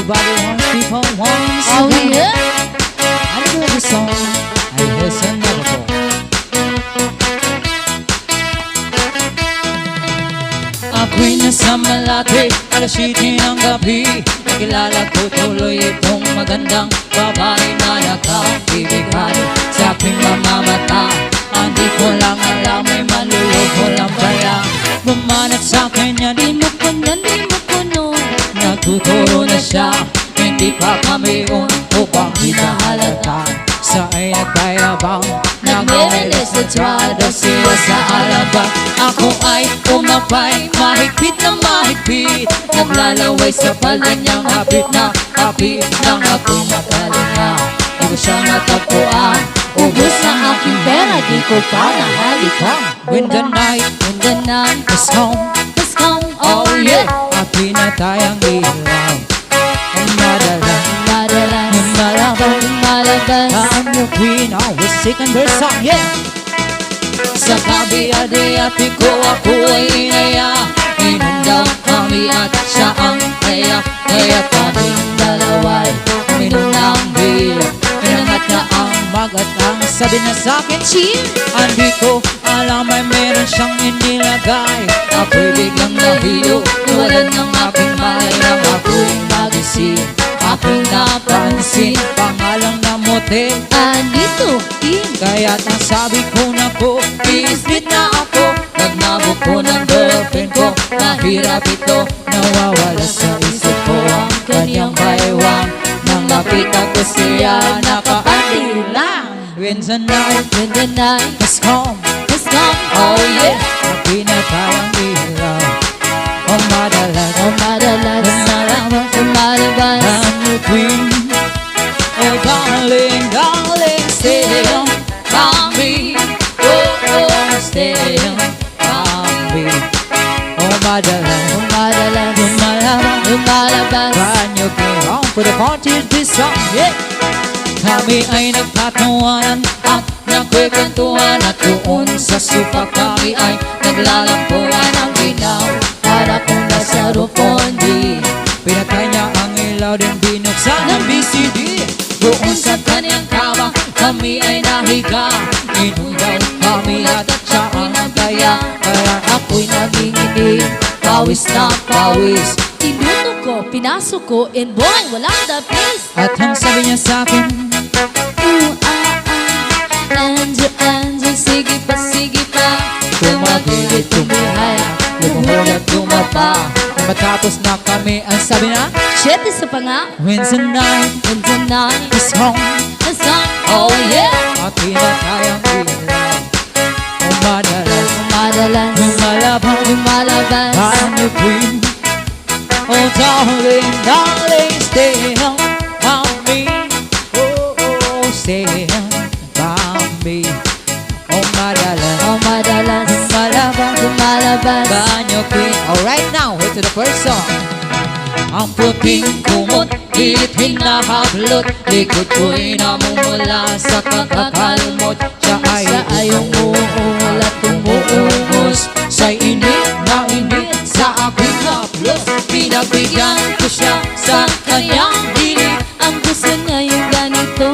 Everybody wants people once Oh again. yeah. I know the song I listen never go. Ako'y nasa Malate, alas 7 ng gabi. Nakilala ko tuloy itong magandang babae na nakakibigay sa aking mga mata. Hindi ko lang alam, may manluloko lang pala. Bumanat sa kanya, Di mo ko na, di mo ko no. nagtuturo na siya. Hindi pa kami upang hinahalata. Sa ay nagbayabang, nag-release na trado sila sa alabang. Ako ay umapay, mahigpit na mahigpit. Naglalaway sa pala niyang hapit na hapit ng aking matalinga. Di ko siya matagpuan, Ubus na aking pera, di ko pa nahalikan. when the night When the night is home. has come, Oh yeah, akin na tayong ilaw. Ang madala, Madalas, ang malabang, malabas. I'm your queen, always second verse song, yeah. Sa kabi-adi-ati ko ako ay inaya. Inom daw kami at siya ang kaya. Kaya kaming dalaway uminom ng beer. Inangat na ang magat ang sabi na sa'kin, Cheer! hindi ko alam ay meron siyang inilagay. Ako'y biglang nahilo, nawalan ng aking malay nang ako'y magising. Aking napansin, pangalang na motel. Andito, in. Kaya't nasabi ko na po, i-split na ako. Nagnabog ko ng girlfriend ko, mahirap ito. Nawawala sa isip ko ang kanyang baywang. Nang makita ko siya, nakaati lang. When the night When the night has come, has come, oh yeah, akin na tayong ilaw. Oh madalas, madalas, malabas, malabas. I'm your queen. Oh darling, darling, stay by me. Oh, stay by me. Oh madalas, Madalas, malabas, lumalabas. I'm your queen. On for the party, this song, yeah. Kami ay nagtatawanan at nagkikwentuhan. At doon sa sopa kami ay naglalampuan ang ginaw. Para kung nasa Rofondi. Pinatay niya ang ilaw din binuksan ng BCD. Doon sa kanyang kama kami ay nahiga. Inom daw kami at siya ang nagaya. Kaya Ako'y nanginginig, pawis na pawis. Tinuto ko, pinasok ko, and boy, walang the place. at ang sabi niya sa akin, Ooh, Andrew, Andrew, sige pa. tumagilid, tumihay, lumuhod at tumapa. Matapos na kami ang sabi na, Shit, isa pa nga. when the night When the night is home, has come, oh yeah. akin na tayong ilaw. O madalas, Madalas, lumalabang, lumalabas. I'm your queen. Oh darling, darling, stay by me. Oh, stay by me. Oh madalas, Madalas, lumalabang, lumalabas. I'm your queen. Alright now, head to the first song. Ang puting kumot, itin na hablot. Likod ko'y namumula sa kakakalmot. Siya ay umuulat, umuungos sa init na init sa aking haplos. Pinagbigyan ko siya sa kanyang hilig. Ang gusto niya yung ganito,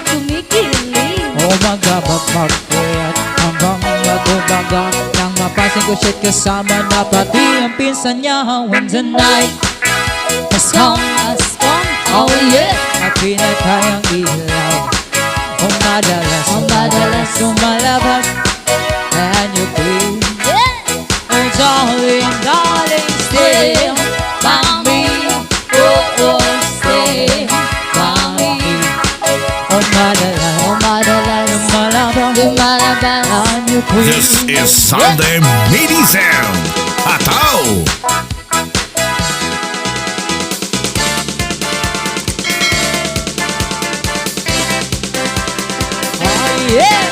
kumikilig. O magabagmag ko'y hanggang magubaga. Nang mapasin ko siya't kasama na pati ang pinsan niya. When the night has come, oh yeah, akin na tayong ilaw. O madalas, lumalabas, and you queen. Yeah! Oh darling, darling, stay by me. Oh, stay by me. Oh madalas, lumalabas, Lumalabas. and you queen. This is Sunday Midi Sound. Ataw! Oh yeah.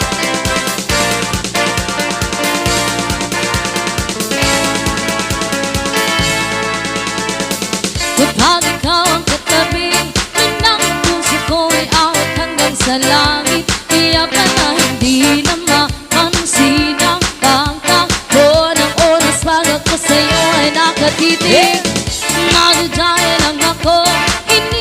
Kapag ikaw ang katabi, yun ang puso ko'y awat hanggang sa langit. Kaya pala hindi na mapansin ang pagkako ng oras pag ako sa'yo ay nakatitig. Nadadaya lang ako, hindi